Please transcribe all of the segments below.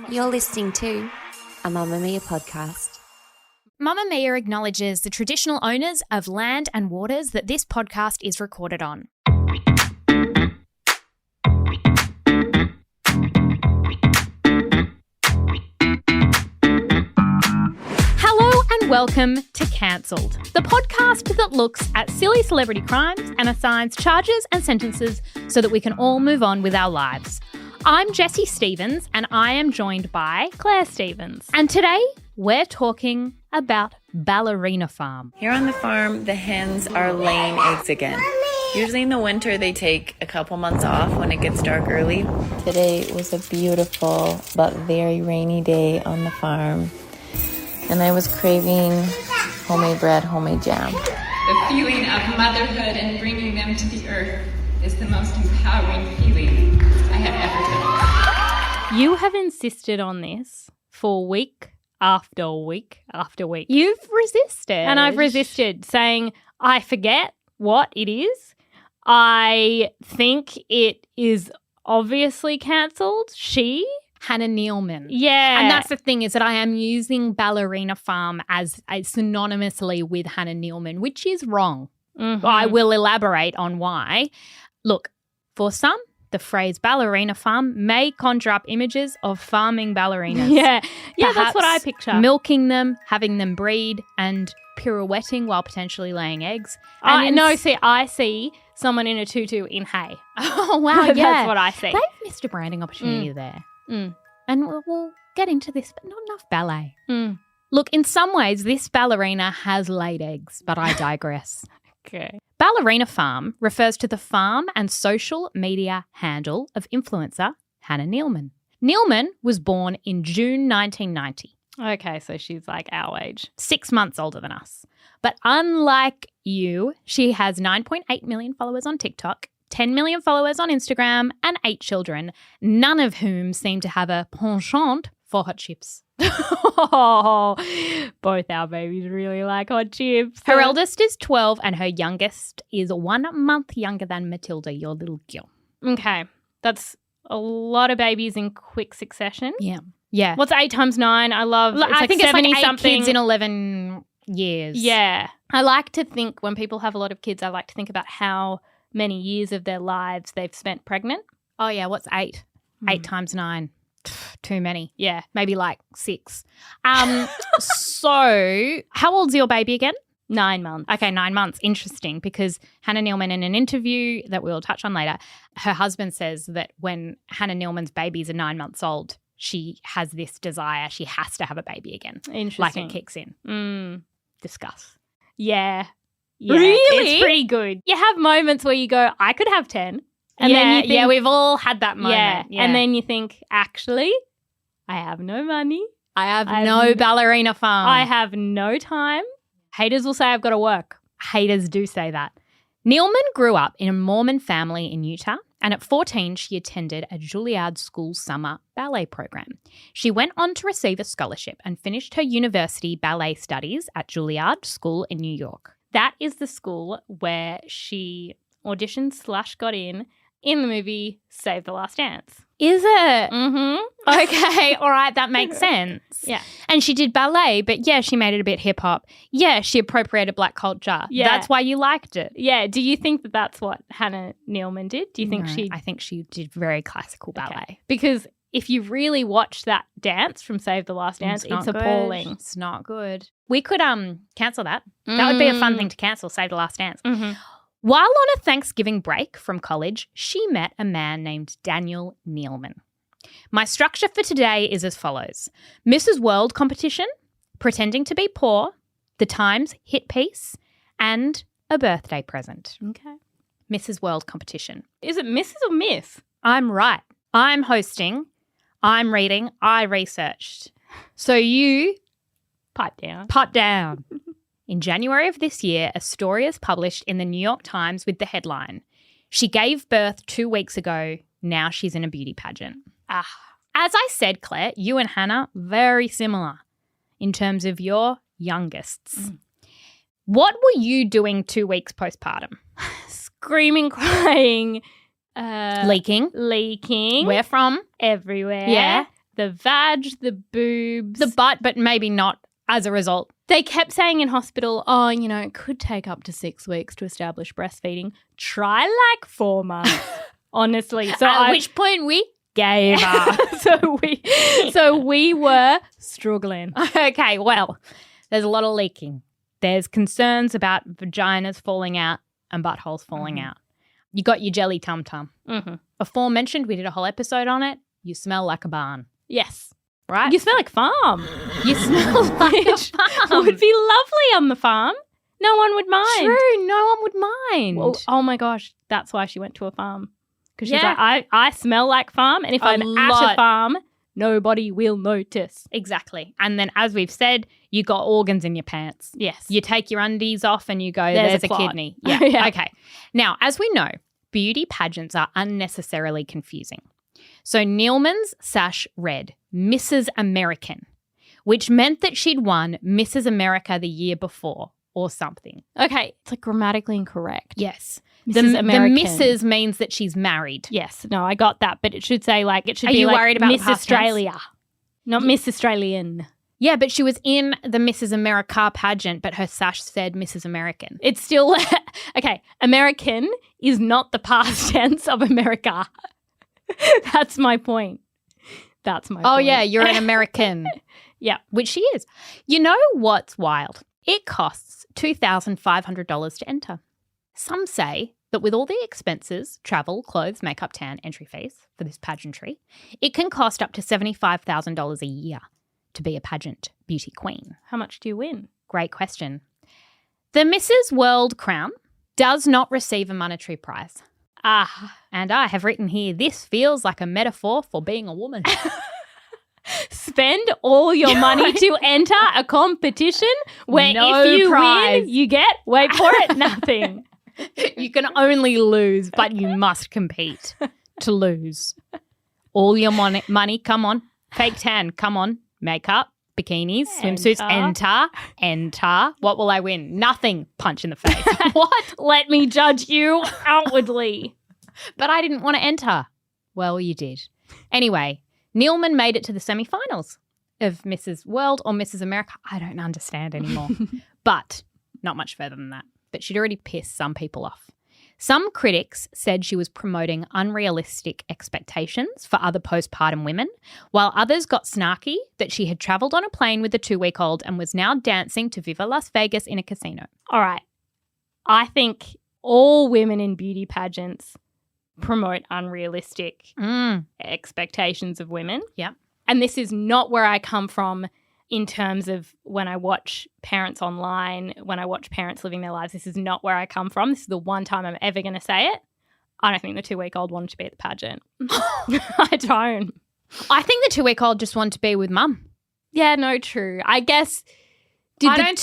You're listening to a Mamamia podcast. Mamamia acknowledges the traditional owners of land and waters that this podcast is recorded on. Hello and welcome to Cancelled, the podcast that looks at silly celebrity crimes and assigns charges and sentences so that we can all move on with our lives. I'm Jessie Stevens and I am joined by Claire Stevens. And today we're talking about Ballerina Farm. Here on the farm, the hens are laying eggs again. Usually in the winter, they take a couple months off when it gets dark early. Today was a beautiful but very rainy day on the farm, and I was craving homemade bread, homemade jam. The feeling of motherhood and bringing them to the earth is the most empowering feeling I have ever felt. You have insisted on this for week after week after week. You've resisted. And I've resisted, saying, I forget what it is. I think it is obviously cancelled. Hannah Nealman. Yeah. And that's the thing, is that I am using Ballerina Farm as synonymously with Hannah Nealman, which is wrong. Mm-hmm. I will elaborate on why. Look, for some, the phrase Ballerina Farm may conjure up images of farming ballerinas. Yeah, that's Perhaps what I picture. Milking them, having them breed, and pirouetting while potentially laying eggs. I see someone in a tutu in hay. Oh, wow, yeah. That's what I see. They've missed a branding opportunity there. Mm. And we'll get into this, but not enough ballet. Mm. Look, in some ways, this ballerina has laid eggs, but I digress. Okay. Ballerina Farm refers to the farm and social media handle of influencer Hannah Nealman. Nealman was born in June 1990. Okay, so she's like our age. 6 months older than us. But unlike you, she has 9.8 million followers on TikTok, 10 million followers on Instagram, and 8 children, none of whom seem to have a penchant for hot chips. Oh, both our babies really like hot chips. Her eldest is 12 and her youngest is 1 month younger than Matilda, your little girl. Okay, that's a lot of babies in quick succession. Yeah. What's 8 times 9? I love. I think it's like 8 something. kids in 11 years. Yeah. I like to think when people have a lot of kids, I like to think about how many years of their lives they've spent pregnant. Oh, yeah. What's 8? 8 times 9. Too many. Yeah. Maybe like 6. So how old's your baby again? 9 months. Okay, 9 months. Interesting, because Hannah Nealman, in an interview that we'll touch on later, her husband says that when Hannah Nealman's babies are 9 months old, she has this desire. She has to have a baby again. Interesting. Like it kicks in. Discuss. Yeah. Really? It's pretty good. You have moments where you go, I could have 10. And then you think, we've all had that moment. Yeah. And then you think, actually, I have no money. I have no Ballerina Farm. I have no time. Haters will say I've got to work. Haters do say that. Nealman grew up in a Mormon family in Utah, and at 14 she attended a Juilliard School summer ballet program. She went on to receive a scholarship and finished her university ballet studies at Juilliard School in New York. That is the school where she auditioned / got in the movie Save the Last Dance. Is it? Mm-hmm. Okay, all right, that makes sense. Yeah. And she did ballet, but yeah, she made it a bit hip-hop. Yeah, she appropriated Black culture. Yeah. That's why you liked it. Yeah. Do you think that that's what Hannah Nealman did? Do you think I think she did very classical ballet. Okay. Because if you really watch that dance from Save the Last Dance, it's appalling. It's not good. We could cancel that. That would be a fun thing to cancel, Save the Last Dance. Mm-hmm. While on a Thanksgiving break from college, she met a man named Daniel Nealman. My structure for today is as follows. Mrs. World competition, pretending to be poor, the Times hit piece, and a birthday present. Okay. Mrs. World competition. Is it Mrs. or Miss? I'm right. I'm hosting. I'm reading. I researched. So you Pipe down. pipe down. In January of this year, a story is published in the New York Times with the headline, "She gave birth 2 weeks ago. Now she's in a beauty pageant." As I said, Claire, you and Hannah, very similar in terms of your youngest. What were you doing 2 weeks postpartum? Screaming, crying, Leaking. leaking. Where from? Everywhere. Yeah. the vag, the boobs. The butt, but maybe not as a result. They kept saying in hospital, oh, you know, it could take up to 6 weeks to establish breastfeeding. Try like 4 months, honestly. So At which point we gave up. so we were struggling. Okay, well, there's a lot of leaking. There's concerns about vaginas falling out and buttholes falling out. You got your jelly tum-tum. Aforementioned, we did a whole episode on it. You smell like a barn. Yes. Right? You smell like farm. You smell like a farm. It would be lovely on the farm. No one would mind. True, no one would mind. Well, oh my gosh, that's why she went to a farm. Because she's Yeah. like, I smell like farm, and if I'm at a farm, nobody will notice. Exactly. And then as we've said, you got organs in your pants. Yes. You take your undies off and you go, There's there's a a clot. kidney. Yeah. Yeah. Okay. Now, as we know, beauty pageants are unnecessarily confusing. So Neilman's sash read Mrs. American, which meant that she'd won Mrs. America the year before or something. Okay, it's like grammatically incorrect. Yes. Mrs. American. The Mrs. means that she's married. Yes, no, I got that, but it should say like, it should Are be you like worried about Miss the past Australia, not Miss Australian. Yeah, but she was in the Mrs. America pageant, but her sash said Mrs. American. It's still, okay, American is not the past tense of America. That's my point. That's my point. Oh, yeah, you're an American. Yeah. Which she is. You know what's wild? It costs $2,500 to enter. Some say that with all the expenses, travel, clothes, makeup, tan, entry fees for this pageantry, it can cost up to $75,000 a year to be a pageant beauty queen. How much do you win? Great question. The Mrs. World crown does not receive a monetary prize. And I have written here, this feels like a metaphor for being a woman. Spend all your money to enter a competition where No if you prize. win, you get, wait for it, nothing. You can only lose, but you must compete to lose. All your money, come on. Fake tan, come on. Makeup, bikinis, swimsuits, enter. What will I win? Nothing. Punch in the face. What? Let me judge you outwardly. But I didn't want to enter. Well, you did. Anyway, Neilman made it to the semi-finals of Mrs. World or Mrs. America. I don't understand anymore. But not much further than that. But she'd already pissed some people off. Some critics said she was promoting unrealistic expectations for other postpartum women, while others got snarky that she had travelled on a plane with a 2-week-old and was now dancing to Viva Las Vegas in a casino. All right. I think all women in beauty pageants promote unrealistic expectations of women. Yeah. And this is not where I come from in terms of when I watch parents online, when I watch parents living their lives. This is not where I come from. This is the one time I'm ever going to say it. I don't think the 2-week-old wanted to be at the pageant. I don't. I think the 2-week-old just wanted to be with mum. Yeah, no, true. I guess. I don't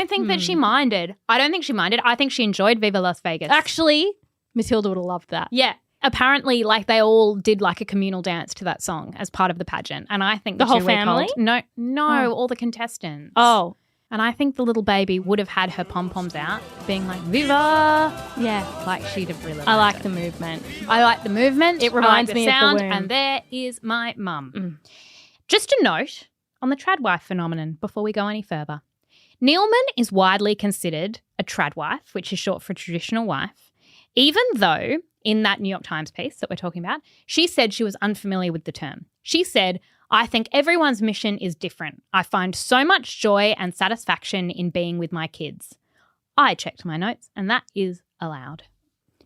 think that she minded. I don't think she minded. I think she enjoyed Viva Las Vegas. Actually, Matilda would have loved that. Yeah. Apparently, like, they all did like a communal dance to that song as part of the pageant. And I think The whole 2-week-old family? No, all the contestants. Oh, And I think the little baby would have had her pom-poms out, being like, Viva! yeah. Like, she'd have really I liked like the movement. I like the movement. It reminds I like me the of the sound, womb. and there is my mum. Just a note on the tradwife phenomenon before we go any further. Neilman is widely considered a tradwife, which is short for traditional wife, even though in that New York Times piece that we're talking about, she said she was unfamiliar with the term. She said, I think everyone's mission is different. I find so much joy and satisfaction in being with my kids. I checked my notes, and that is allowed.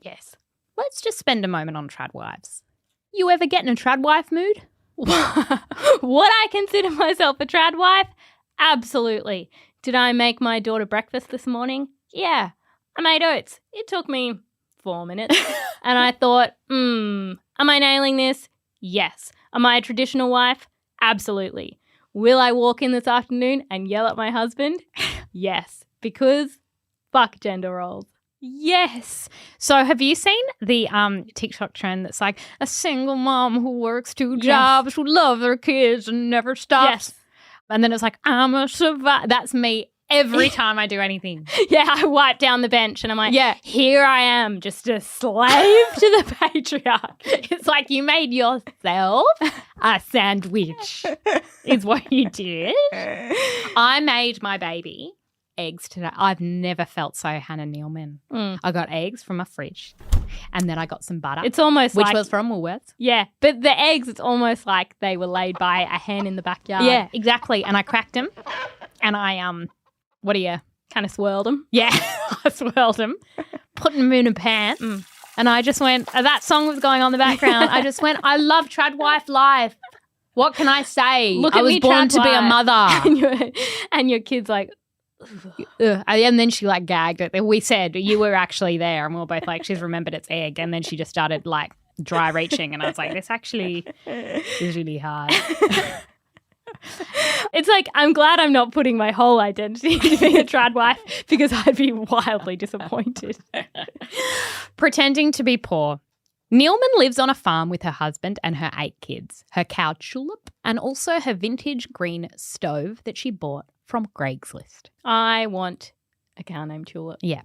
Yes. Let's just spend a moment on tradwives. You ever get in a tradwife mood? Would I consider myself a trad wife? Absolutely. Did I make my daughter breakfast this morning? Yeah. I made oats. It took me 4 minutes. And I thought, am I nailing this? Yes. Am I a traditional wife? Absolutely. Will I walk in this afternoon and yell at my husband? Yes. Because fuck gender roles. Yes. So have you seen the TikTok trend that's like a single mom who works 2 jobs, who loves her kids and never stops? Yes. And then it's like, I'm a survivor. That's me every time I do anything. Yeah, I wipe down the bench and I'm like, Yeah. here I am, just a slave to the patriarch. It's like you made yourself a sandwich is what you did. I made my baby eggs today. I've never felt so Hannah Nealman. I got eggs from a fridge and then I got some butter. It's almost which like, was from Woolworths. yeah, but the eggs, it's almost like they were laid by a hen in the backyard. Yeah, exactly. And I cracked them and I, what do you? Kind of swirled them. Yeah, I swirled them, put them in a pan. And I just went, that song was going on in the background. I just went, I love Tradwife life. What can I say? Look I at was me, born to be a Tradwife. mother. And your kid's like, And then she like gagged. We said, you were actually there. And we were both like, she's remembered its egg. And then she just started like dry reaching. And I was like, this actually is really hard. it's like, I'm glad I'm not putting my whole identity into being a trad wife because I'd be wildly disappointed. Pretending to be poor. Nealman lives on a farm with her husband and her 8 kids, her cow Tulip, and also her vintage green stove that she bought from Craigslist. I want a cow named Tulip. Yeah.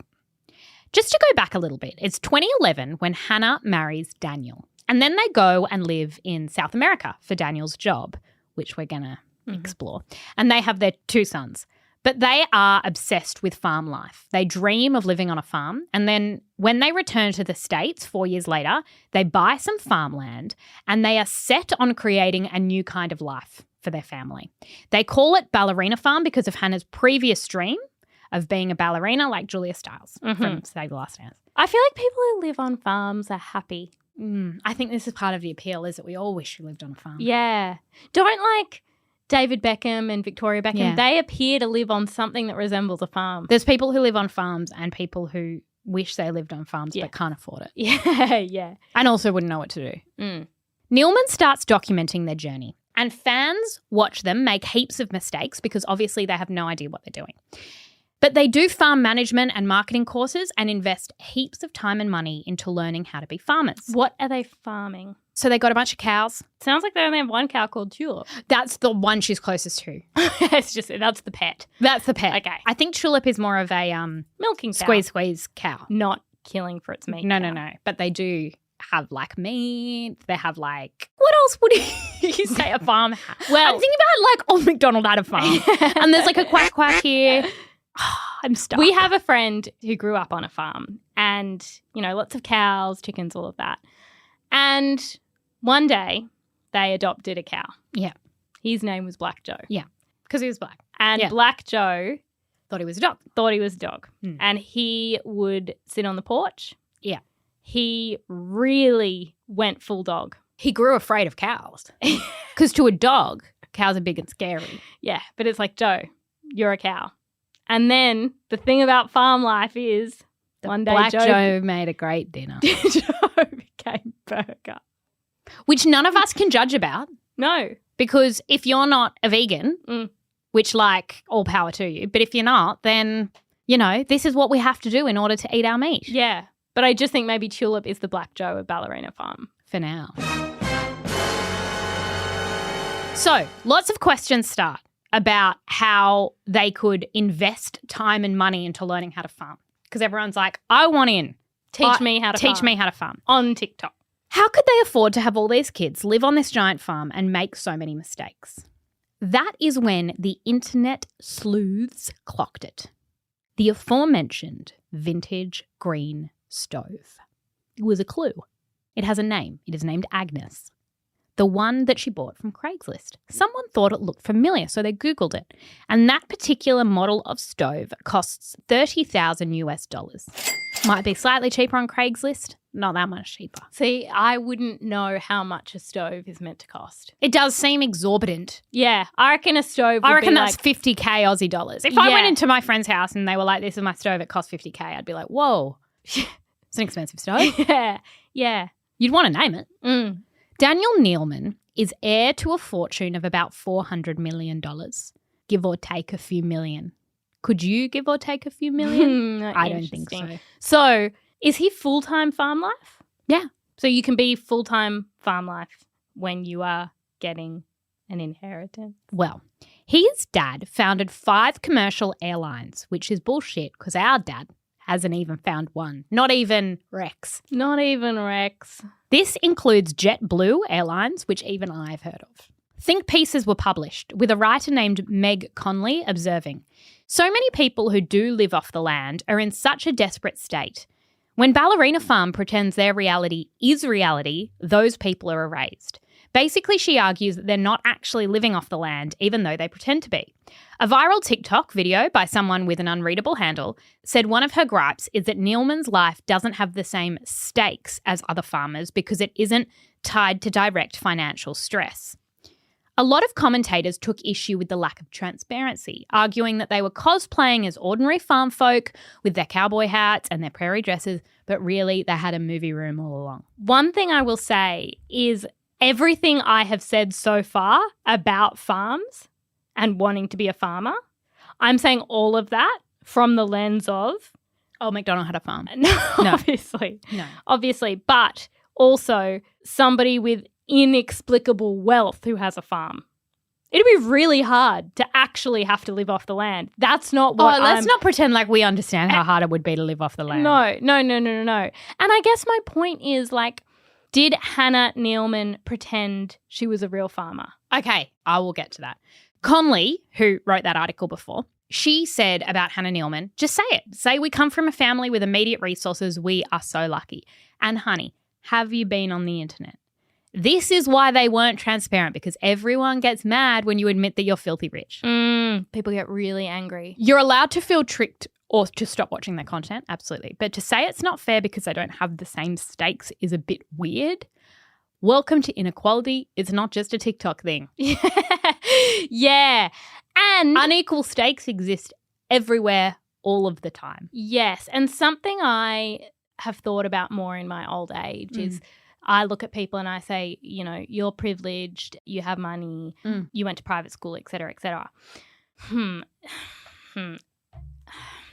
Just to go back a little bit, it's 2011 when Hannah marries Daniel. And then they go and live in South America for Daniel's job, which we're going to explore. And they have their 2 sons. But they are obsessed with farm life. They dream of living on a farm. And then when they return to the States 4 years later, they buy some farmland and they are set on creating a new kind of life for their family. They call it Ballerina Farm because of Hannah's previous dream of being a ballerina like Julia Stiles from Save the Last Dance. I feel like people who live on farms are happy. I think this is part of the appeal, is that we all wish we lived on a farm. Yeah. Don't like David Beckham and Victoria Beckham. Yeah. They appear to live on something that resembles a farm. There's people who live on farms and people who wish they lived on farms but can't afford it. Yeah, yeah. And also wouldn't know what to do. Nealman starts documenting their journey and fans watch them make heaps of mistakes because obviously they have no idea what they're doing. But they do farm management and marketing courses and invest heaps of time and money into learning how to be farmers. What are they farming? So they got a bunch of cows. Sounds like they only have one cow called Tulip. That's the one she's closest to. It's just, that's the pet. That's the pet. Okay. I think Tulip is more of a Milking cow. squeeze cow. Not killing for its meat. No. But they do have like meat. They have like, what else would you say a farm has? Well- I'm thinking about like Old MacDonald had a farm. And there's like a quack here. I'm stuck. We have a friend who grew up on a farm and, you know, lots of cows, chickens, all of that. And one day they adopted a cow. Yeah. His name was Black Joe. Yeah. Because he was black. And Yeah. Black Joe Thought he was a dog. thought he was a dog. Mm. And he would sit on the porch. Yeah. He really went full dog. He grew afraid of cows. Because to a dog, cows are big and scary. Yeah, but it's like, Joe, you're a cow. And then the thing about farm life is one day Black Joe Joe made a great dinner. Joe became burger. Which none of us can judge about. No. Because if you're not a vegan, Mm. which like all power to you, but if you're not, then, you know, this is what we have to do in order to eat our meat. Yeah. But I just think maybe Tulip is the Black Joe of Ballerina Farm. For now. So lots of questions start about how they could invest time and money into learning how to farm. Because everyone's like, I want in. Teach me how to Teach farm. me how to farm. On TikTok. How could they afford to have all these kids live on this giant farm and make so many mistakes? That is when the internet sleuths clocked it. The aforementioned vintage green stove. It was a clue. It has a name. It is named Agnes. The one that she bought from Craigslist. Someone thought it looked familiar, so they Googled it. And that particular model of stove costs $30,000 US. Might be slightly cheaper on Craigslist, not that much cheaper. See, I wouldn't know how much a stove is meant to cost. It does seem exorbitant. Yeah, I reckon a stove would I reckon be that's like, 50k Aussie dollars. If I Yeah. went into my friend's house and they were like, this is my stove, it costs 50k, I'd be like, whoa, it's an expensive stove. yeah. You'd want to name it. Mm. Daniel Nealman is heir to a fortune of about $400 million, give or take a few million. Could you give or take a few million? I don't think so. Interesting. So, is he full-time farm life? Yeah. So you can be full-time farm life when you are getting an inheritance. Well, His dad founded 5 commercial airlines, which is bullshit because our dad hasn't even found one. Not even Rex. Not even Rex. This includes JetBlue Airlines, which even I've heard of. Think pieces were published with a writer named Meg Conley observing, so many people who do live off the land are in such a desperate state. When Ballerina Farm pretends their reality is reality, those people are erased. Basically, she argues that they're not actually living off the land, even though they pretend to be. A viral TikTok video by someone with an unreadable handle said one of her gripes is that Neilman's life doesn't have the same stakes as other farmers because it isn't tied to direct financial stress. A lot of commentators took issue with the lack of transparency, arguing that they were cosplaying as ordinary farm folk with their cowboy hats and their prairie dresses, but really they had a movie room all along. One thing I will say is everything I have said so far about farms and wanting to be a farmer, I'm saying all of that from the lens of... Oh, McDonald had a farm. No. Obviously, but also somebody with inexplicable wealth who has a farm. It'd be really hard to actually have to live off the land. That's not what let's not pretend like we understand how hard it would be to live off the land. No. And I guess my point is, like, did Hannah Neilman pretend she was a real farmer? Okay, I will get to that. Conley, who wrote that article before, she said about Hannah Neilman, just say it. Say we come from a family with immediate resources. We are so lucky. And honey, have you been on the internet? This is why they weren't transparent, because everyone gets mad when you admit that you're filthy rich. People get really angry. You're allowed to feel tricked or to stop watching their content, absolutely. But to say it's not fair because they don't have the same stakes is a bit weird. Welcome to inequality. It's not just a TikTok thing. Yeah. And unequal stakes exist everywhere all of the time. Yes. And something I have thought about more in my old age is I look at people and I say, you know, you're privileged, you have money, you went to private school, et cetera, et cetera.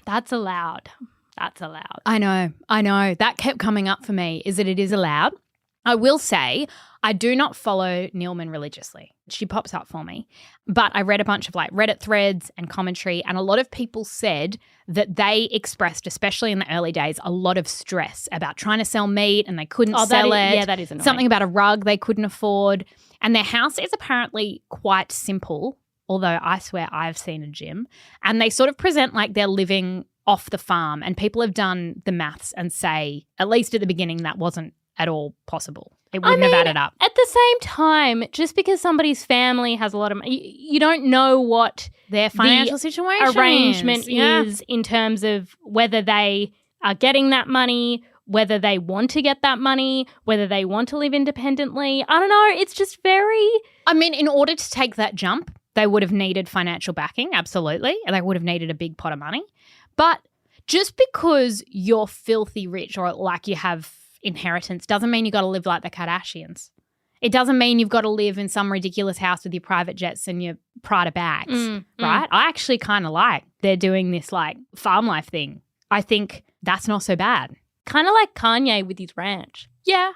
That's allowed. That's allowed. I know. That kept coming up for me, is that it is allowed. I will say I do not follow Neilman religiously. She pops up for me. But I read a bunch of like Reddit threads and commentary, and a lot of people said that they expressed, especially in the early days, a lot of stress about trying to sell meat and they couldn't sell it. Yeah, that is annoying. Something about a rug they couldn't afford. And their house is apparently quite simple, although I swear I've seen a gym. And they sort of present like they're living off the farm, and people have done the maths and say, at least at the beginning, that wasn't at all possible. It wouldn't have added up. At the same time, just because somebody's family has a lot of money, you don't know what their financial situation arrangement is in terms of whether they are getting that money, whether they want to get that money, whether they want to live independently. I don't know. It's just very... I mean, in order to take that jump, they would have needed financial backing, absolutely. And they would have needed a big pot of money. But just because you're filthy rich or like you have inheritance doesn't mean you got to live like the Kardashians. It doesn't mean you've got to live in some ridiculous house with your private jets and your Prada bags, right? I actually kind of like they're doing this like farm life thing. I think that's not so bad. Kind of like Kanye with his ranch. Yeah,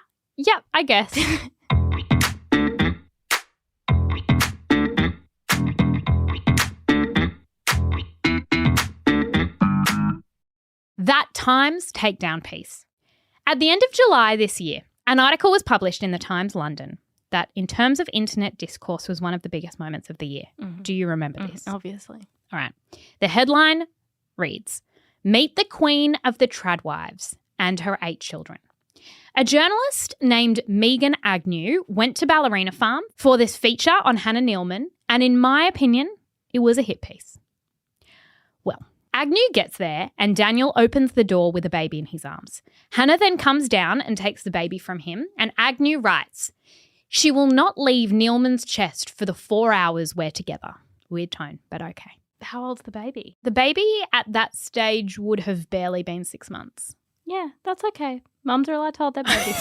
I guess. That Times takedown piece. At the end of July this year, an article was published in the Times London that in terms of internet discourse was one of the biggest moments of the year. Do you remember this? Obviously. All right. The headline reads, "Meet the Queen of the Tradwives and her 8 children." A journalist named Megan Agnew went to Ballerina Farm for this feature on Hannah Neilman, and in my opinion, it was a hit piece. Well, Agnew gets there and Daniel opens the door with a baby in his arms. Hannah then comes down and takes the baby from him, and Agnew writes, "She will not leave Neilman's chest for the 4 hours we're together." Weird tone, but okay. How old's the baby? The baby at that stage would have barely been 6 months. Yeah, that's okay. Mums are allowed to hold their babies.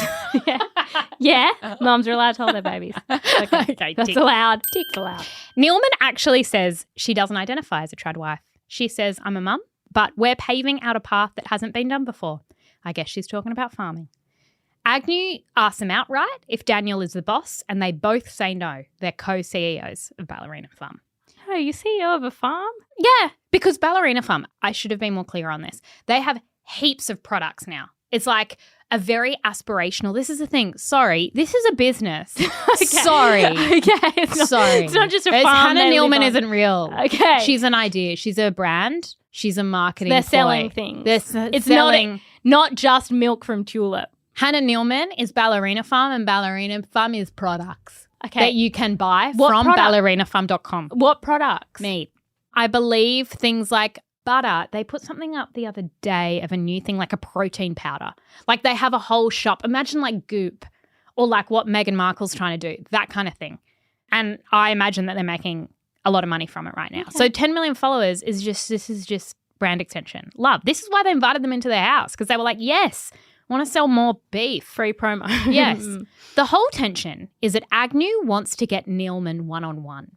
Yeah, mums are allowed to hold their babies. Okay, that's allowed. Tick's allowed. Neilman actually says she doesn't identify as a tradwife. She says, "I'm a mum, but we're paving out a path that hasn't been done before." I guess she's talking about farming. Agnew asks them outright if Daniel is the boss, and they both say no. They're co-CEOs of Ballerina Farm. are you CEO of a farm? Yeah, because Ballerina Farm, I should have been more clear on this. They have heaps of products now. It's like a very aspirational. This is the thing. Sorry, this is a business. Sorry. Okay. It's not just a farm. Hannah they live Nealman on. isn't real. Okay. She's an idea. She's a brand. She's a marketing They're ploy. selling things. It's selling. Not just milk from Tulip. Hannah Nealman is Ballerina Farm, and Ballerina Farm is products that you can buy from ballerinafarm.com. What products? Meat. I believe things like butter. They put something up the other day of a new thing, like a protein powder. Like they have a whole shop. Imagine like Goop or like what Meghan Markle's trying to do, that kind of thing. And I imagine that they're making a lot of money from it right now. Okay. So 10 million followers is just brand extension. Love. This is why they invited them into their house, because they were like, yes, want to sell more beef. Free promo. Yes. The whole tension is that Agnew wants to get Nealman one-on-one,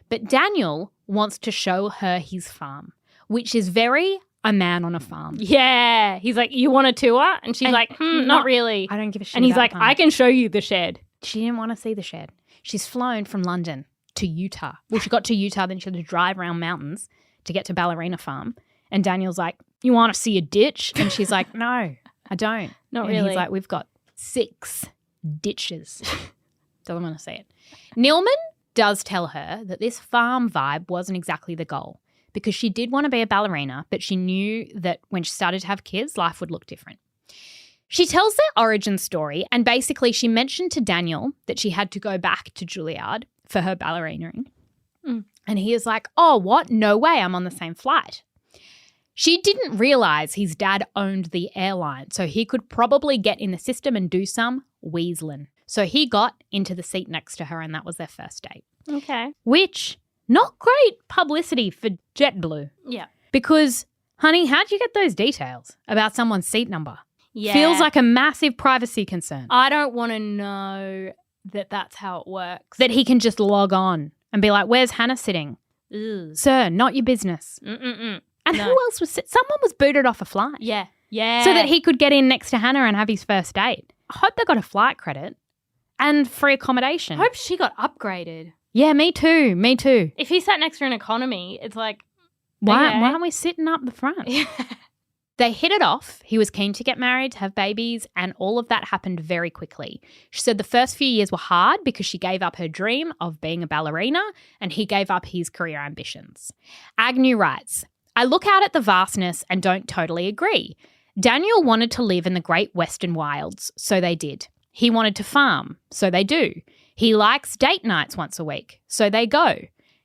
but Daniel wants to show her his farm, which is very a man on a farm. Yeah. He's like, you want a tour? And she's like, not really. I don't give a shit. And he's about like, the farm. I can show you the shed. She didn't want to see the shed. She's flown from London to Utah. Well, she got to Utah, then she had to drive around mountains to get to Ballerina Farm. And Daniel's like, you want to see a ditch? And she's like, no, I don't. Not and really. He's like, we've got 6 ditches. Doesn't want to see it. Nealman does tell her that this farm vibe wasn't exactly the goal, because she did want to be a ballerina, but she knew that when she started to have kids, life would look different. She tells their origin story, and basically she mentioned to Daniel that she had to go back to Juilliard for her ballerinaing. And he is like, oh, what? No way, I'm on the same flight. She didn't realise his dad owned the airline, so he could probably get in the system and do some weaseling. So he got into the seat next to her, and that was their first date. Okay. Which, not great publicity for JetBlue. Yeah. Because, honey, how'd you get those details about someone's seat number? Yeah. Feels like a massive privacy concern. I don't want to know that that's how it works. That he can just log on and be like, where's Hannah sitting? Ugh. Sir, not your business. And No. who else was someone was booted off a flight. Yeah. Yeah. So that he could get in next to Hannah and have his first date. I hope they got a flight credit and free accommodation. I hope she got upgraded. Yeah, me too. Me too. If he sat next to her in economy, it's like, Why okay. aren't we sitting up the front? They hit it off. He was keen to get married, to have babies, and all of that happened very quickly. She said the first few years were hard because she gave up her dream of being a ballerina and he gave up his career ambitions. Agnew writes, I look out at the vastness and don't totally agree. Daniel wanted to live in the great western wilds, so they did. He wanted to farm, so they do. He likes date nights once a week, so they go.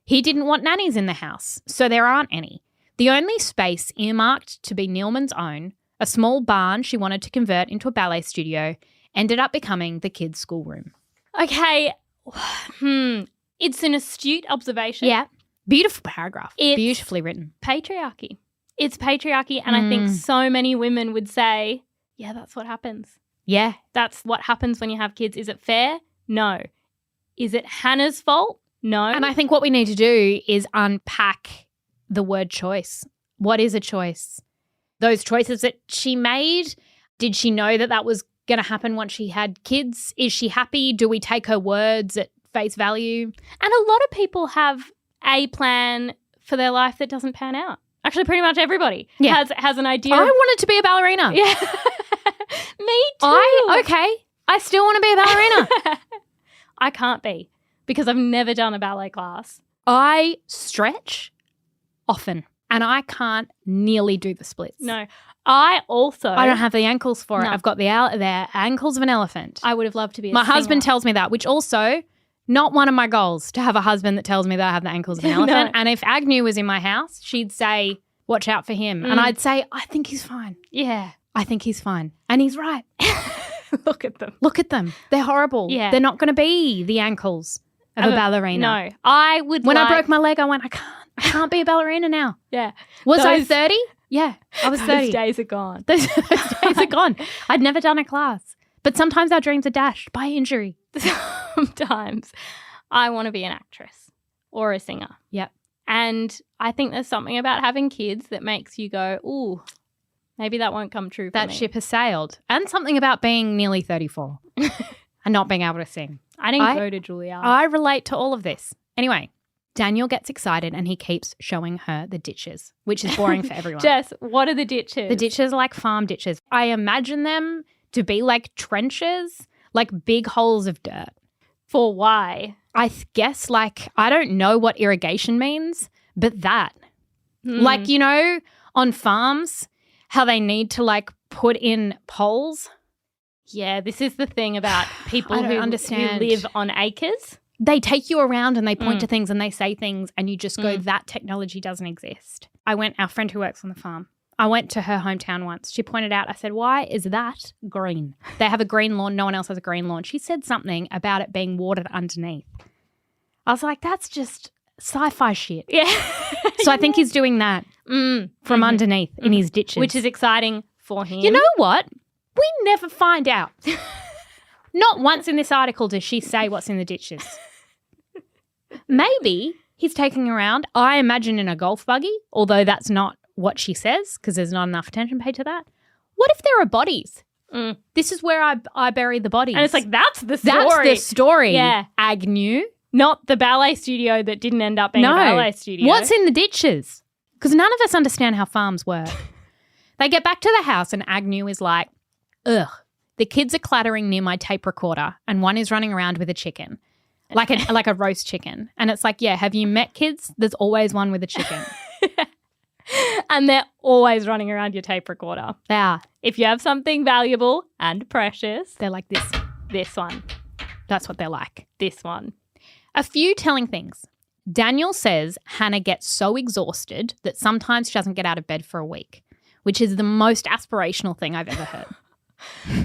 He didn't want nannies in the house, so there aren't any. The only space earmarked to be Nealman's own, a small barn she wanted to convert into a ballet studio, ended up becoming the kids' schoolroom. Okay. It's an astute observation. Yeah. Beautiful paragraph. It's beautifully written. Patriarchy. It's patriarchy, and I think so many women would say, yeah, that's what happens. Yeah. That's what happens when you have kids. Is it fair? No. Is it Hannah's fault? No. And I think what we need to do is unpack the word choice. What is a choice? Those choices that she made, did she know that that was going to happen once she had kids? Is she happy? Do we take her words at face value? And a lot of people have a plan for their life that doesn't pan out. Actually, pretty much everybody has an idea. I wanted to be a ballerina. Yeah. Me too. I still want to be a ballerina. I can't be because I've never done a ballet class. I stretch often and I can't nearly do the splits. No. I don't have the ankles for it. No. I've got the ankles of an elephant. I would have loved to be a My singer. husband tells me that, which also not one of my goals, to have a husband that tells me that I have the ankles of an elephant. No. And if Agnew was in my house, she'd say, watch out for him. And I'd say, I think he's fine. Yeah. I think he's fine. And he's right. Look at them. Look at them. They're horrible. Yeah. They're not going to be the ankles of a ballerina. No. I would When I broke my leg, I went, I can't be a ballerina now. Yeah. Was I Those- 30? Yeah, I was 30. Those days are gone. Those days are gone. I'd never done a class. But sometimes our dreams are dashed by injury. Sometimes I want to be an actress or a singer. Yep. And I think there's something about having kids that makes you go, ooh, maybe that won't come true for That me. ship has sailed. And something about being nearly 34 and not being able to sing. I didn't go to Juilliard. I relate to all of this. Anyway, Daniel gets excited and he keeps showing her the ditches, which is boring for everyone. Jess, what are the ditches? The ditches are like farm ditches. I imagine them to be like trenches, like big holes of dirt. For why? I guess like, I don't know what irrigation means, but that. Like, you know, on farms, how they need to like put in poles. Yeah, this is the thing about people I don't who understand. live on acres. They take you around and they point to things and they say things and you just go, that technology doesn't exist. Our friend who works on the farm, I went to her hometown once. She pointed out, I said, why is that green? They have a green lawn. No one else has a green lawn. She said something about it being watered underneath. I was like, that's just sci-fi shit. Yeah. So I think he's doing that from underneath in his ditches. Which is exciting for him. You know what? We never find out. Not once in this article does she say what's in the ditches. Maybe he's taking her around, I imagine, in a golf buggy, although that's not what she says because there's not enough attention paid to that. What if there are bodies? This is where I bury the bodies. And it's like, that's the story. That's the story. Yeah. Agnew. Not the ballet studio that didn't end up being a ballet studio. What's in the ditches? Because none of us understand how farms work. They get back to the house and Agnew is like, ugh, the kids are clattering near my tape recorder and one is running around with a chicken, like a roast chicken. And it's like, yeah, have you met kids? There's always one with a chicken. And they're always running around your tape recorder. They are. If you have something valuable and precious, They're like this. this one, That's what they're like. this one. A few telling things. Daniel says Hannah gets so exhausted that sometimes she doesn't get out of bed for a week, which is the most aspirational thing I've ever heard.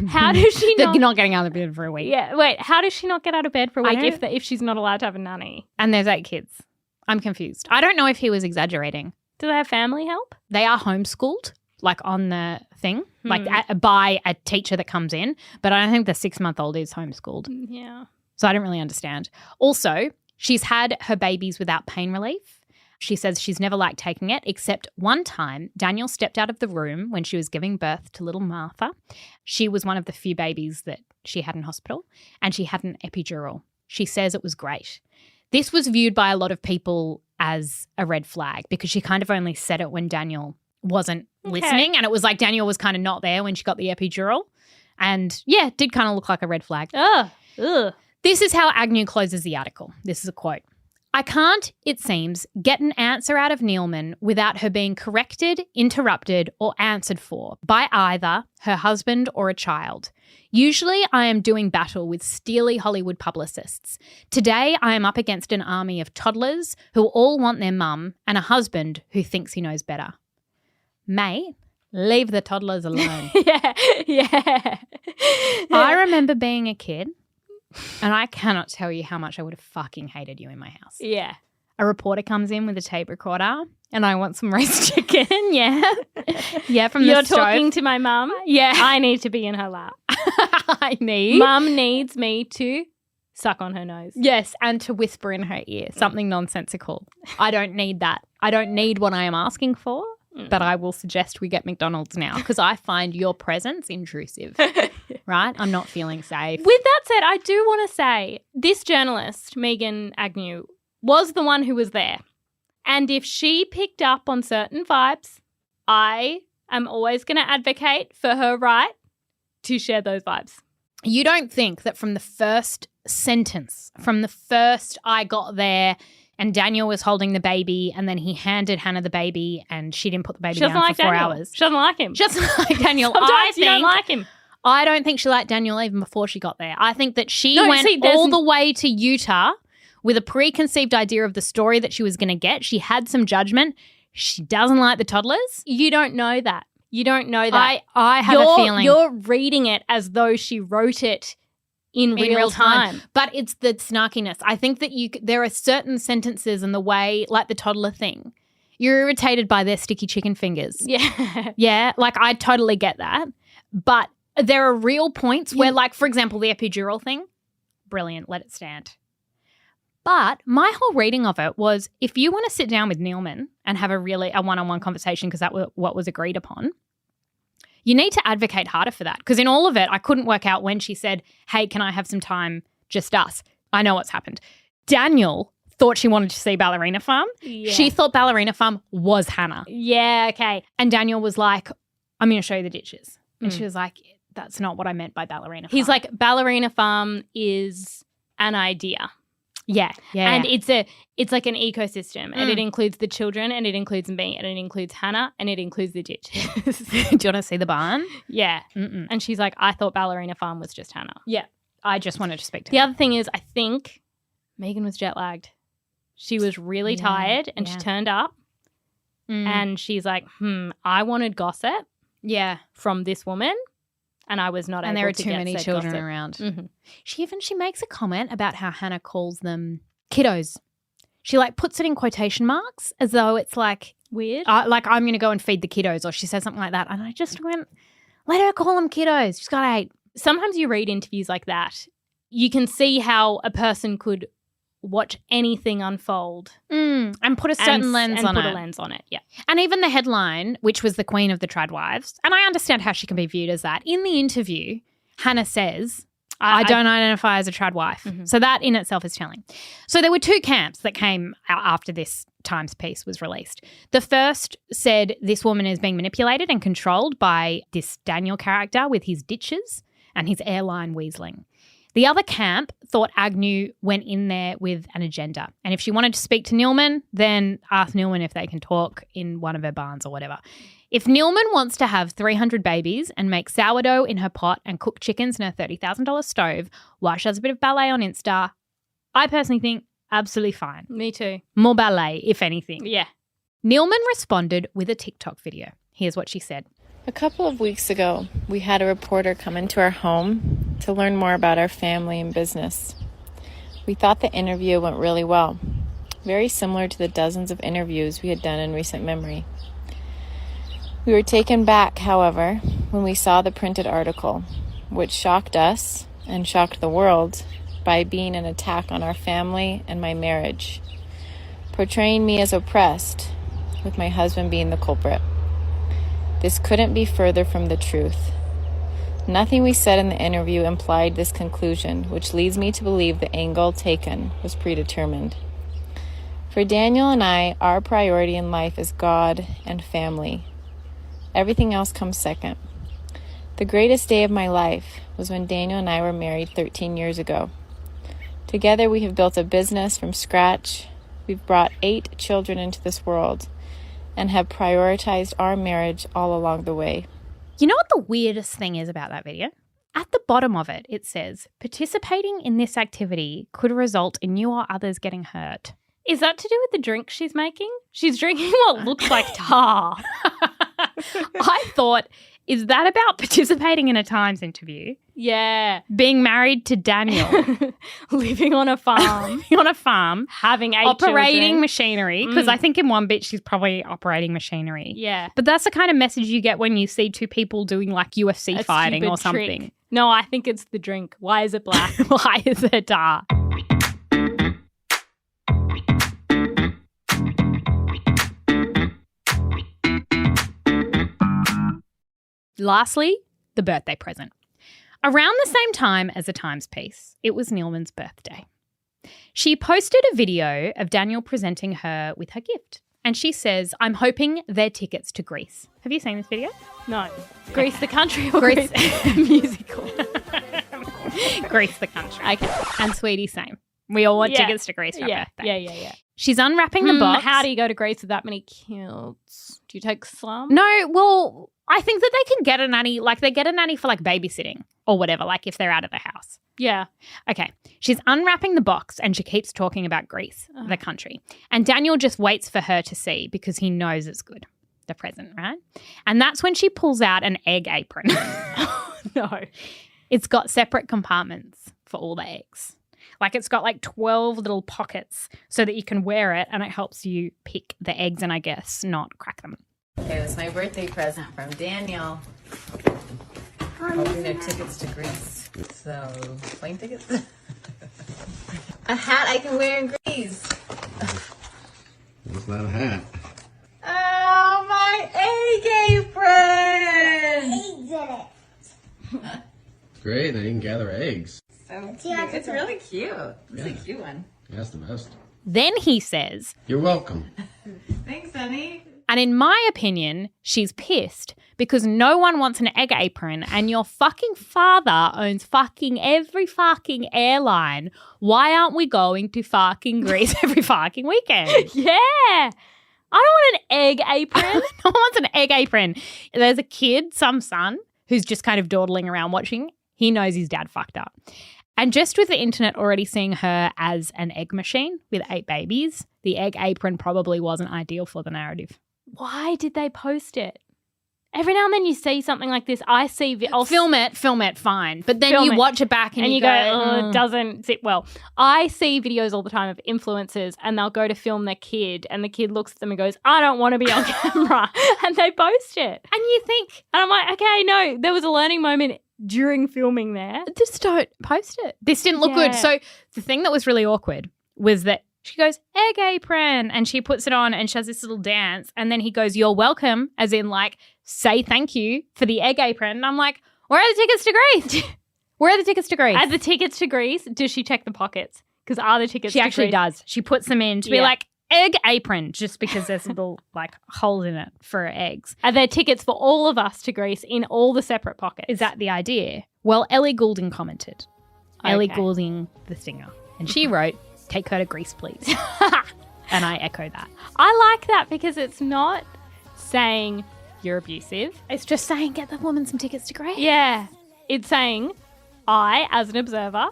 How does she They're not? not getting out of bed for a week. Yeah, wait. How does she not get out of bed for a I week don't- if she's not allowed to have a nanny? And there's 8 kids. I'm confused. I don't know if he was exaggerating. Do they have family help? They are homeschooled, like on the thing, like by a teacher that comes in. But I don't think the 6-month-old is homeschooled. Yeah. So I don't really understand. Also, she's had her babies without pain relief. She says she's never liked taking it, except one time Daniel stepped out of the room when she was giving birth to little Martha. She was one of the few babies that she had in hospital, and she had an epidural. She says it was great. This was viewed by a lot of people as a red flag because she kind of only said it when Daniel wasn't listening, and it was like Daniel was kind of not there when she got the epidural. And yeah, it did kind of look like a red flag. Ugh. This is how Agnew closes the article. This is a quote. I can't, it seems, get an answer out of Neilman without her being corrected, interrupted, or answered for by either her husband or a child. Usually I am doing battle with steely Hollywood publicists. Today I am up against an army of toddlers who all want their mum and a husband who thinks he knows better. May, leave the toddlers alone. Yeah. I remember being a kid, and I cannot tell you how much I would have fucking hated you in my house. Yeah. A reporter comes in with a tape recorder and I want some roast chicken. Yeah. Yeah, from You're the stove. talking to my mum. Yeah. I need to be in her lap. I need. Mum needs me to suck on her nose. Yes, and to whisper in her ear something nonsensical. I don't need that. I don't need what I am asking for, but I will suggest we get McDonald's now because I find your presence intrusive. Right? I'm not feeling safe. With that said, I do want to say this journalist, Megan Agnew, was the one who was there. And if she picked up on certain vibes, I am always going to advocate for her right to share those vibes. You don't think that from the first sentence, from the first I got there and Daniel was holding the baby and then he handed Hannah the baby and she didn't put the baby She down doesn't like for 4 Daniel. hours. She doesn't like him. She doesn't like Daniel. Sometimes you don't like him. I don't think she liked Daniel even before she got there. I think that she went there's all the way to Utah with a preconceived idea of the story that she was going to get. She had some judgment. She doesn't like the toddlers. You don't know that. You don't know that. I have a feeling. You're reading it as though she wrote it in real time. But it's the snarkiness. I think that there are certain sentences in the way, like the toddler thing. You're irritated by their sticky chicken fingers. Yeah. Yeah, like I totally get that. But there are real points where, like, for example, the epidural thing, brilliant, let it stand. But my whole reading of it was if you want to sit down with Neilman and have a one-on-one conversation because that was what was agreed upon, you need to advocate harder for that. Because in all of it, I couldn't work out when she said, hey, can I have some time, just us? I know what's happened. Daniel thought she wanted to see Ballerina Farm. Yeah. She thought Ballerina Farm was Hannah. Yeah, okay. And Daniel was like, I'm going to show you the ditches. And she was like, that's not what I meant by Ballerina Farm. He's like, Ballerina Farm is an idea. Yeah. And it's like an ecosystem, and it includes the children, and it includes me, and it includes Hannah, and it includes the ditches. Do you want to see the barn? Yeah. Mm-mm. And she's like, I thought Ballerina Farm was just Hannah. Yeah. I just wanted to speak to The other thing is, I think Megan was jet lagged. She was really tired, and she turned up, and she's like, I wanted gossip from this woman, and I was not able to get And there are too many said children gossip. around. Mm-hmm. She makes a comment about how Hannah calls them kiddos. She like puts it in quotation marks as though it's like Weird. like I'm going to go and feed the kiddos, or she says something like that. And I just went, let her call them kiddos. She's got 8. Sometimes you read interviews like that, you can see how a person could watch anything unfold and put a certain lens and on put it. a lens on it. Yeah. And even the headline, which was the Queen of the Trad Wives, and I understand how she can be viewed as that. In the interview, Hannah says, I don't identify as a trad wife. Mm-hmm. So that in itself is telling. So there were 2 camps that came out after this Times piece was released. The first said this woman is being manipulated and controlled by this Daniel character with his ditches and his airline weaseling. The other camp thought Agnew went in there with an agenda. And if she wanted to speak to Neilman, then ask Neilman if they can talk in one of her barns or whatever. If Neilman wants to have 300 babies and make sourdough in her pot and cook chickens in her $30,000 stove while she does a bit of ballet on Insta, I personally think absolutely fine. Me too. More ballet, if anything. Yeah. Neilman responded with a TikTok video. Here's what she said. A couple of weeks ago, we had a reporter come into our home to learn more about our family and business. We thought the interview went really well, very similar to the dozens of interviews we had done in recent memory. We were taken back, however, when we saw the printed article, which shocked us and shocked the world by being an attack on our family and my marriage, portraying me as oppressed, with my husband being the culprit. This couldn't be further from the truth. Nothing we said in the interview implied this conclusion, which leads me to believe the angle taken was predetermined. For Daniel and I, our priority in life is God and family. Everything else comes second. The greatest day of my life was when Daniel and I were married 13 years ago. Together we have built a business from scratch. We've brought 8 children into this world and have prioritized our marriage all along the way. You know what the weirdest thing is about that video? At the bottom of it, it says, participating in this activity could result in you or others getting hurt. Is that to do with the drink she's making? She's drinking what looks like tar. I thought, is that about participating in a Times interview? Yeah. Being married to Daniel. Living on a farm. On a farm. Having 8 operating children. machinery. Because I think in one bit she's probably operating machinery. Yeah. But that's the kind of message you get when you see 2 people doing like UFC A fighting or stupid something. trick. No, I think it's the drink. Why is it black? Why is it dark? Lastly, the birthday present. Around the same time as the Times piece, it was Neilman's birthday. She posted a video of Daniel presenting her with her gift. And she says, I'm hoping they're tickets to Greece. Have you seen this video? No. Greece the country or Greece Greece the musical? Greece the country. Okay. And Sweetie, same. We all want tickets to Greece for her birthday. Yeah. She's unwrapping the box. How do you go to Greece with that many kids? Do you take some? No, well, I think that they can get a nanny, like they get a nanny for like babysitting or whatever, like if they're out of the house. Yeah. Okay. She's unwrapping the box and she keeps talking about Greece, the country. And Daniel just waits for her to see because he knows it's good, the present, right? And that's when she pulls out an egg apron. No. It's got separate compartments for all the eggs. Like it's got like 12 little pockets so that you can wear it and it helps you pick the eggs and I guess not crack them. Okay, that's my birthday present from Daniel. Hoping they're tickets to Greece. So, plane tickets? A hat I can wear in Greece. What's that a hat? Oh, my egg apron! Eggs in it. Great, then you can gather eggs. So cute. It's really cute. It's a cute one. Yeah, that's the best. Then he says, You're welcome. Thanks, honey. and in my opinion, she's pissed because no one wants an egg apron and your fucking father owns fucking every fucking airline. Why aren't we going to fucking Greece every fucking weekend? Yeah. I don't want an egg apron. No one wants an egg apron. There's a kid, some son, who's just kind of dawdling around watching. He knows his dad fucked up. And just with the internet already seeing her as an egg machine with 8 babies, the egg apron probably wasn't ideal for the narrative. Why did they post it? Every now and then you see something like this. I see... I'll Film it, fine. But then you watch it back and you go, go, it doesn't sit well. I see videos all the time of influencers and they'll go to film their kid and the kid looks at them and goes, I don't want to be on camera. And they post it. And you think, And I'm like, okay, no, there was a learning moment during filming there. just don't post it. This didn't look good. Yeah. So the thing that was really awkward was that she goes, egg apron, and she puts it on and she has this little dance. And then he goes, you're welcome, as in like, say thank you for the egg apron. And I'm like, where are the tickets to Greece? Where are the tickets to Greece? Are the tickets to Greece, does she check the pockets? Because are the tickets She to actually Greece? does. She puts them in to be Yeah. like, egg apron, just because there's little like holes in it for eggs. Are there tickets for all of us to Greece in all the separate pockets? Is that the idea? Well, Ellie Goulding commented. Ellie Okay. Goulding, the singer. And she wrote, take her to Greece, please. And I echo that. I like that because it's not saying you're abusive. It's just saying, get the woman some tickets to Greece. Yeah. It's saying, I, as an observer,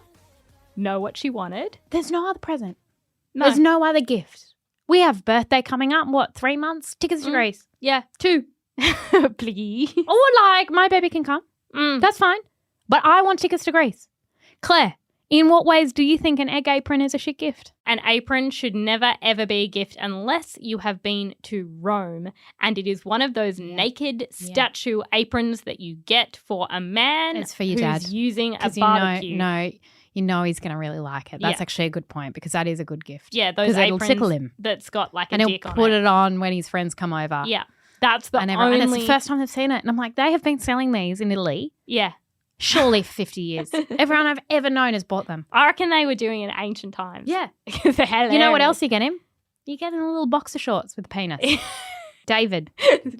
know what she wanted. There's no other present. No. There's no other gift. We have birthday coming up, 3 months? Tickets to Greece. Yeah. 2. Please. Or like, my baby can come. That's fine. But I want tickets to Greece. Claire, in what ways do you think an egg apron is a shit gift? An apron should never, ever be a gift unless you have been to Rome. And it is one of those naked statue aprons that you get for a man It's for your who's dad. using a 'Cause barbecue. you know he's going to really like it. That's Yeah. actually a good point because that is a good gift. Yeah, those 'Cause it'll aprons tickle him. that's got like a And he'll dick on put it. it on when his friends come over. Yeah. That's the And only... it's the first time they've seen it. And I'm like, they have been selling these in Italy Yeah. surely for 50 years. Everyone I've ever known has bought them. I reckon they were doing it in ancient times. Yeah. They're hilarious. You know what else you get him? You get him a little boxer shorts with penis. David.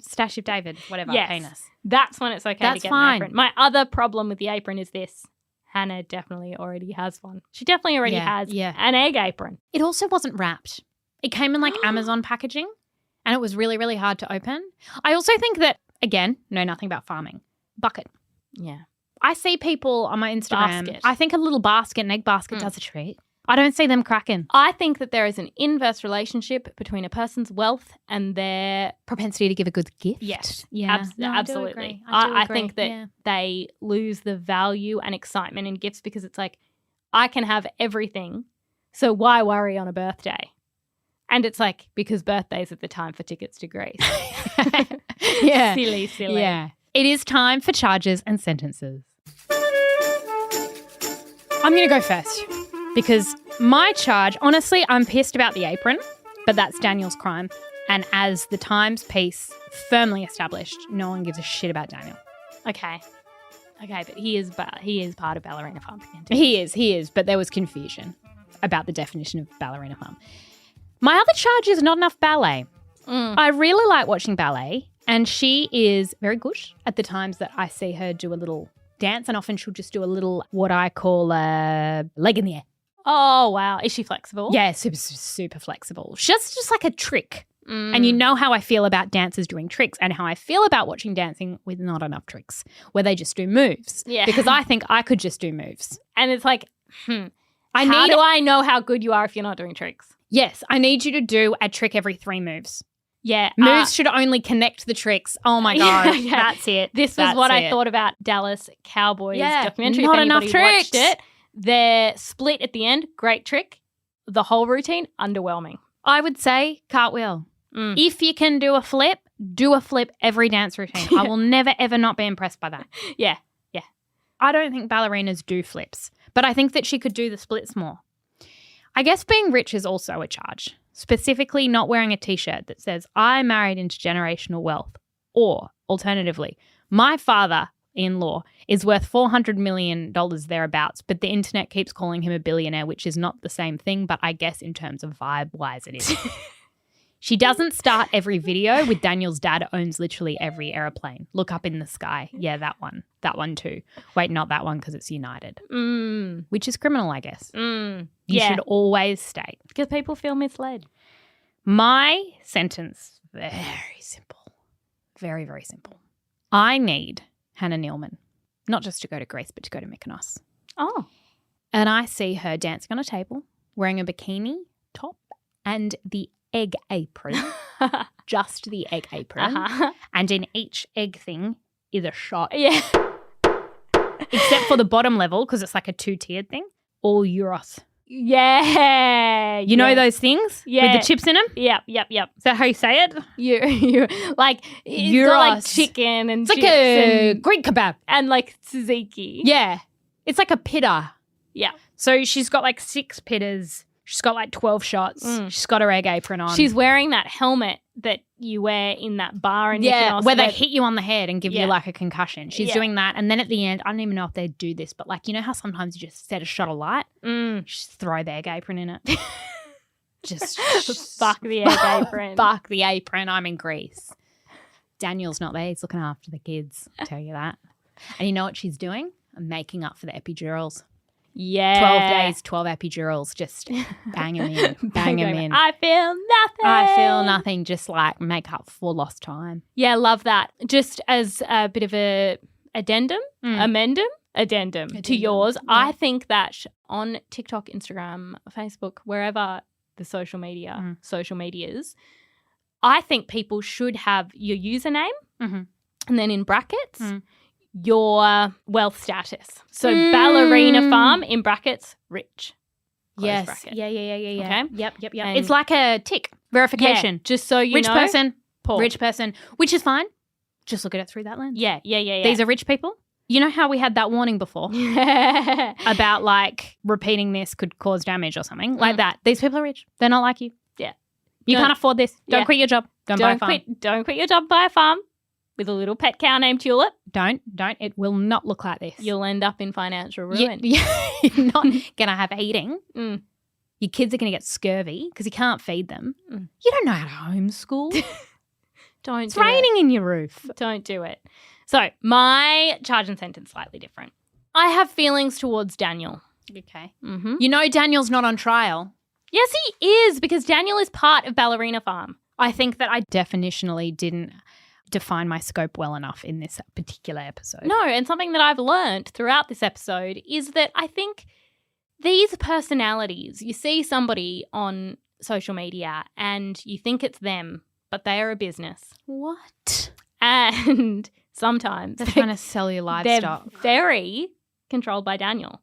Stash of David. Whatever. Yes. Penis. That's when it's okay That's to get fine. an apron. My other problem with the apron is this. Hannah definitely already has one. She definitely already has an egg apron. It also wasn't wrapped. It came in like Amazon packaging and it was really, really hard to open. I also think that, again, know nothing about farming. Bucket. Yeah. I see people on my Instagram. Basket. I think a little basket, an egg basket does a treat. I don't see them cracking. I think that there is an inverse relationship between a person's wealth and their... Propensity to give a good gift. Yes. Yeah. No, I do absolutely. agree. I think that they lose the value and excitement in gifts because it's like, I can have everything, so why worry on a birthday? And it's like, because birthdays are the time for tickets to Greece. Yeah. Silly. Yeah. It is time for charges and sentences. I'm going to go first because my charge, honestly, I'm pissed about the apron, but that's Daniel's crime. And as the Times piece firmly established, no one gives a shit about Daniel. Okay, but he is part of Ballerina Farm. He is, but there was confusion about the definition of Ballerina Farm. My other charge is not enough ballet. I really like watching ballet, and she is very good at the times that I see her do a little dance, and often she'll just do a little, what I call a leg in the air. Oh, wow. Is she flexible? Yeah, super flexible. Just like a trick. And you know how I feel about dancers doing tricks and how I feel about watching dancing with not enough tricks, where they just do moves. Yeah. Because I think I could just do moves. And it's like, how do I know how good you are if you're not doing tricks? Yes, I need you to do a trick every 3 moves. Yeah. Moves should only connect the tricks. Oh my God. Yeah. That's it. This was That's what it. I thought about Dallas Cowboys documentary. Not if enough anybody tricks. watched it. Their split at the end, great trick. The whole routine, underwhelming. I would say cartwheel. If you can do a flip every dance routine. I will never, ever not be impressed by that. Yeah. I don't think ballerinas do flips, but I think that she could do the splits more. I guess being rich is also a charge, specifically not wearing a T-shirt that says, I married into generational wealth, or alternatively, my father in-law, is worth $400 million thereabouts, but the internet keeps calling him a billionaire, which is not the same thing, but I guess in terms of vibe-wise it is. She doesn't start every video with Daniel's dad owns literally every aeroplane. Look up in the sky. Yeah, that one. That one too. Wait, not that one because it's United. Which is criminal, I guess. You should always state. Because people feel misled. My sentence, very simple. Very, very simple. I need Hannah Nealman, not just to go to Greece, but to go to Mykonos. Oh. And I see her dancing on a table, wearing a bikini top and the egg apron, just the egg apron. And in each egg thing is a shot. Yeah. Except for the bottom level, because it's like a 2-tiered thing, all Euros. Yeah. You know those things? Yeah. With the chips in them? Yep. Is that how you say it? You like it's got like chicken and it's like a Greek kebab. And like tzatziki. Yeah. It's like a pita. Yeah. So she's got like 6 pitas. She's got like 12 shots. She's got her egg apron on. She's wearing that helmet that you wear in that bar in Mykonos. Where they hit you on the head and give you like a concussion. She's Yeah. doing that. And then at the end, I don't even know if they do this, but like, you know how sometimes you just set a shot of light? Just throw the egg apron in it. Just fuck the egg apron. Fuck the apron. I'm in Greece. Daniel's not there. He's looking after the kids. I'll tell you that. And you know what she's doing? Making up for the epidurals. Yeah. 12 days, 12 epidurals, just bang them in, bang them in. I feel nothing. Just like make up for lost time. Yeah, love that. Just as a bit of a addendum to yours, I think that on TikTok, Instagram, Facebook, wherever the social medias, I think people should have your username and then in brackets your wealth status. So Ballerina Farm in brackets, rich. Yes. Bracket. Yeah. Okay. Yep. And it's like a tick verification. Yeah, just so you rich know. person, Poor. rich person, which is fine. Just look at it through that lens. Yeah. These are rich people. You know how we had that warning before about like repeating this could cause damage or something like that. These people are rich. They're not like you. Yeah. You can't afford this. Don't quit your job. Go and buy a farm. Don't quit your job, buy a farm with a little pet cow named Tulip. Don't. It will not look like this. You'll end up in financial ruin. You're not going to have eating. Your kids are going to get scurvy because you can't feed them. You don't know how to homeschool. It's raining in your roof. Don't do it. So my charge and sentence slightly different. I have feelings towards Daniel. Okay. Mm-hmm. You know Daniel's not on trial. Yes, he is, because Daniel is part of Ballerina Farm. I think that I definitionally didn't define my scope well enough in this particular episode. No, and something that I've learned throughout this episode is that I think these personalities, you see somebody on social media and you think it's them, but they are a business. What? And sometimes they're trying to sell you livestock. They're very controlled by Daniel.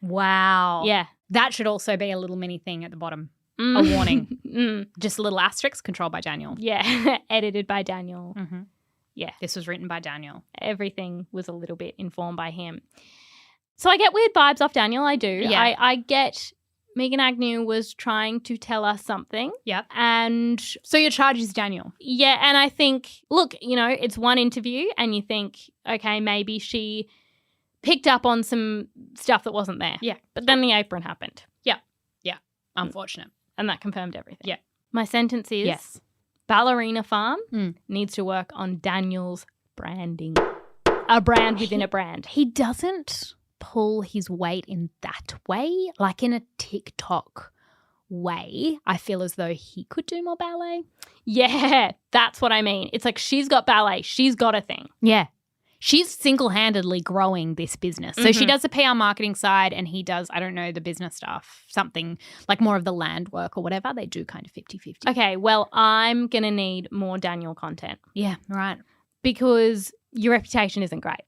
Wow. Yeah. That should also be a little mini thing at the bottom. A warning. Just a little asterisk, controlled by Daniel. Yeah. Edited by Daniel. Mm-hmm. Yeah. This was written by Daniel. Everything was a little bit informed by him. So I get weird vibes off Daniel. I do. Yeah. I get Megan Agnew was trying to tell us something. Yep. And so your charge is Daniel. Yeah. And I think, look, you know, it's one interview and you think, okay, maybe she picked up on some stuff that wasn't there. Yeah. But then the apron happened. Yeah. Yeah. Unfortunate. And that confirmed everything. Yeah. My sentence is yes. Ballerina Farm needs to work on Daniel's branding. A brand within a brand. He doesn't pull his weight in that way, like in a TikTok way. I feel as though he could do more ballet. Yeah, that's what I mean. It's like she's got ballet. She's got a thing. Yeah. She's single-handedly growing this business. So she does the PR marketing side and he does, I don't know, the business stuff, something like more of the land work or whatever. They do kind of 50-50. Okay, well, I'm going to need more Daniel content. Yeah, right. Because your reputation isn't great.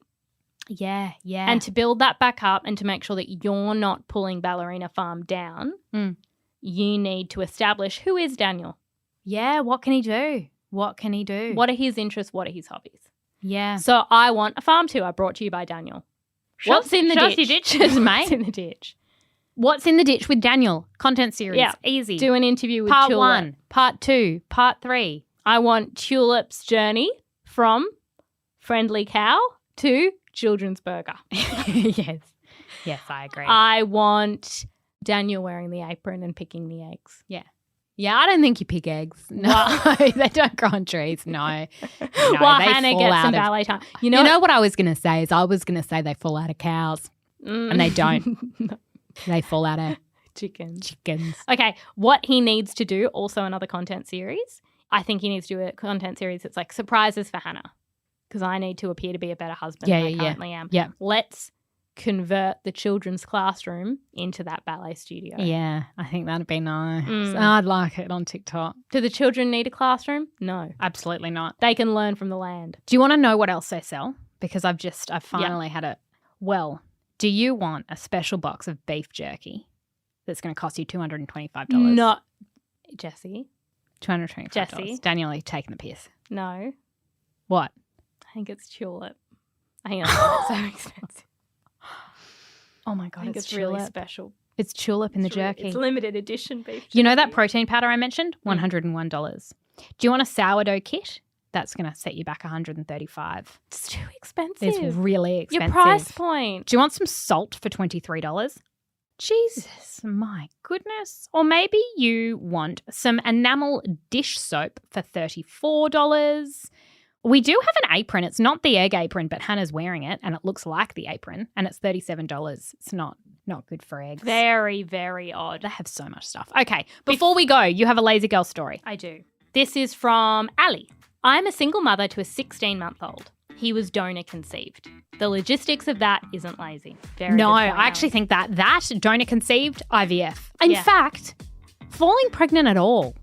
Yeah. And to build that back up and to make sure that you're not pulling Ballerina Farm down, you need to establish who is Daniel. Yeah, what can he do? What are his interests? What are his hobbies? Yeah. So I want a farm tour brought to you by Daniel. What's in the ditch? Your ditches, mate. What's in the ditch? What's in the ditch with Daniel? Content series. Yeah. Easy. Do an interview with Part Tulip. 1, Part 2, Part 3. I want Tulip's journey from friendly cow to children's burger. Yes. Yes, I agree. I want Daniel wearing the apron and picking the eggs. Yeah, I don't think you pick eggs. No, they don't grow on trees. No. Well, they Hannah fall gets out some of- ballet time. You know what I was going to say is I was going to say they fall out of cows, and they don't. They fall out of chickens. Okay. What he needs to do, also another content series. I think he needs to do a content series that's like surprises for Hannah, because I need to appear to be a better husband than I currently am. Yeah. Let's convert the children's classroom into that ballet studio. Yeah, I think that'd be nice. I'd like it on TikTok. Do the children need a classroom? No. Absolutely not. They can learn from the land. Do you want to know what else they sell? Because I've finally had it. Well, do you want a special box of beef jerky that's going to cost you $225? No. Jesse? $225. Jessie? Daniel, you're taking the piss. No. What? I think it's tulip. I think it's so expensive. Oh my I God, think it's really special. It's tulip in the jerky. It's limited edition beef jerky. You know that protein powder I mentioned? $101. Do you want a sourdough kit? That's going to set you back $135. It's too expensive. It's really expensive. Your price point. Do you want some salt for $23? Jesus, my goodness. Or maybe you want some enamel dish soap for $34. We do have an apron. It's not the egg apron, but Hannah's wearing it and it looks like the apron and it's $37. It's not good for eggs. Very, very odd. They have so much stuff. Okay, before we go, you have a lazy girl story. I do. This is from Ali. I'm a single mother to a 16-month-old. He was donor conceived. The logistics of that isn't lazy. Very No, good I point, actually Ali. think that donor conceived, IVF. In Yeah. fact, falling pregnant at all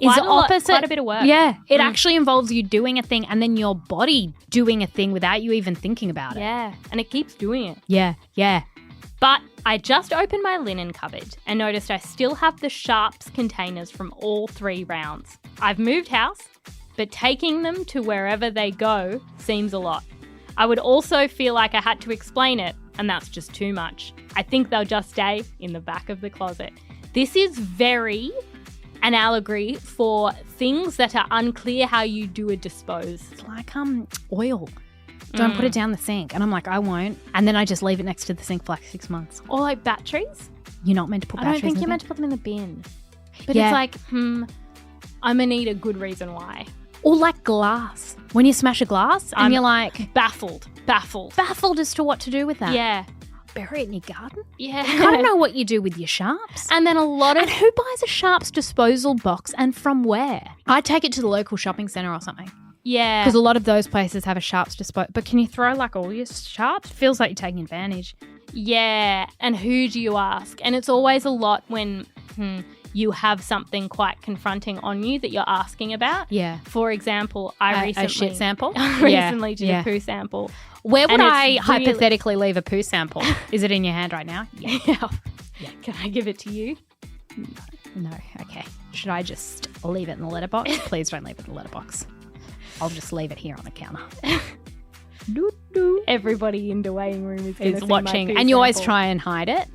is Quite a lot- opposite. quite a bit of work. Yeah, it actually involves you doing a thing and then your body doing a thing without you even thinking about it. Yeah, and it keeps doing it. Yeah. But I just opened my linen cupboard and noticed I still have the Sharps containers from all 3 rounds. I've moved house, but taking them to wherever they go seems a lot. I would also feel like I had to explain it, and that's just too much. I think they'll just stay in the back of the closet. This is very an allegory for things that are unclear how you do a dispose. It's like oil. Don't put it down the sink. And I'm like, I won't. And then I just leave it next to the sink for like 6 months. Or like batteries. You're not meant to put I batteries don't think in you're the meant to put them in the bin. But Yeah. it's like, I'm going to need a good reason why. Or like glass. When you smash a glass and I'm you're like Baffled as to what to do with that. Yeah. Bury it in your garden. Yeah. I don't know what you do with your Sharps. And then a lot of And who buys a Sharps disposal box and from where? I'd take it to the local shopping centre or something. yeah. Because a lot of those places have a Sharps disposal. But can you throw like all your Sharps? Feels like you're taking advantage. Yeah. And who do you ask? And it's always a lot when you have something quite confronting on you that you're asking about. Yeah. For example, I recently A shit sample? recently did Yeah. a poo sample. Where would And it's I really- hypothetically leave a poo sample? Is it in your hand right now? Yeah. Can I give it to you? No. Okay. Should I just leave it in the letterbox? Please don't leave it in the letterbox. I'll just leave it here on the counter. Everybody in the waiting room is gonna Is see watching, my poo and you always sample. try and hide it.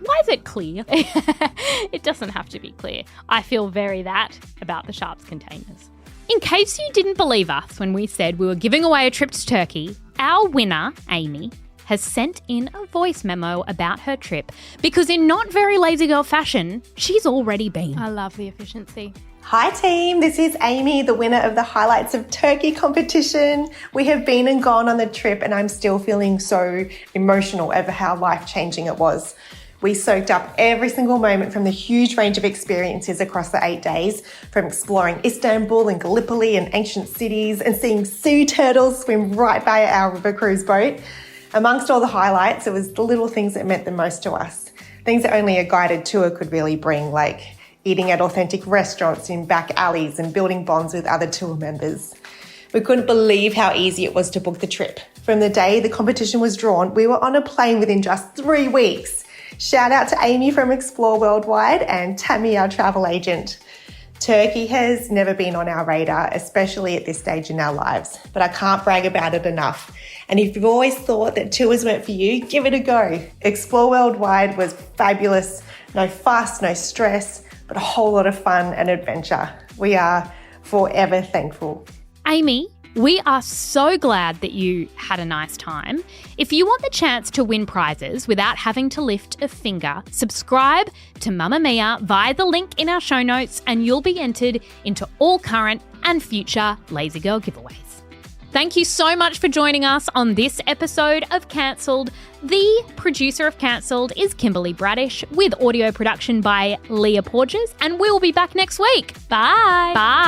Why is it clear? It doesn't have to be clear. I feel very that about the Sharps containers. In case you didn't believe us when we said we were giving away a trip to Turkey, our winner, Amy, has sent in a voice memo about her trip because in not very lazy girl fashion, she's already been. I love the efficiency. Hi team, this is Amy, the winner of the Highlights of Turkey competition. We have been and gone on the trip and I'm still feeling so emotional over how life-changing it was. We soaked up every single moment from the huge range of experiences across the 8 days, from exploring Istanbul and Gallipoli and ancient cities and seeing sea turtles swim right by our river cruise boat. Amongst all the highlights, it was the little things that meant the most to us. Things that only a guided tour could really bring, like eating at authentic restaurants in back alleys and building bonds with other tour members. We couldn't believe how easy it was to book the trip. From the day the competition was drawn, we were on a plane within just 3 weeks. Shout out to Amy from Explore Worldwide and Tammy, our travel agent. Turkey has never been on our radar, especially at this stage in our lives, but I can't brag about it enough. And if you've always thought that tours weren't for you, give it a go. Explore Worldwide was fabulous. No fuss, no stress, but a whole lot of fun and adventure. We are forever thankful. Amy, We are so glad that you had a nice time. If you want the chance to win prizes without having to lift a finger, subscribe to Mamamia via the link in our show notes and you'll be entered into all current and future Lazy Girl giveaways. Thank you so much for joining us on this episode of Cancelled. The producer of Cancelled is Kimberley Braddish with audio production by Leah Porges, and we'll be back next week. Bye. Bye.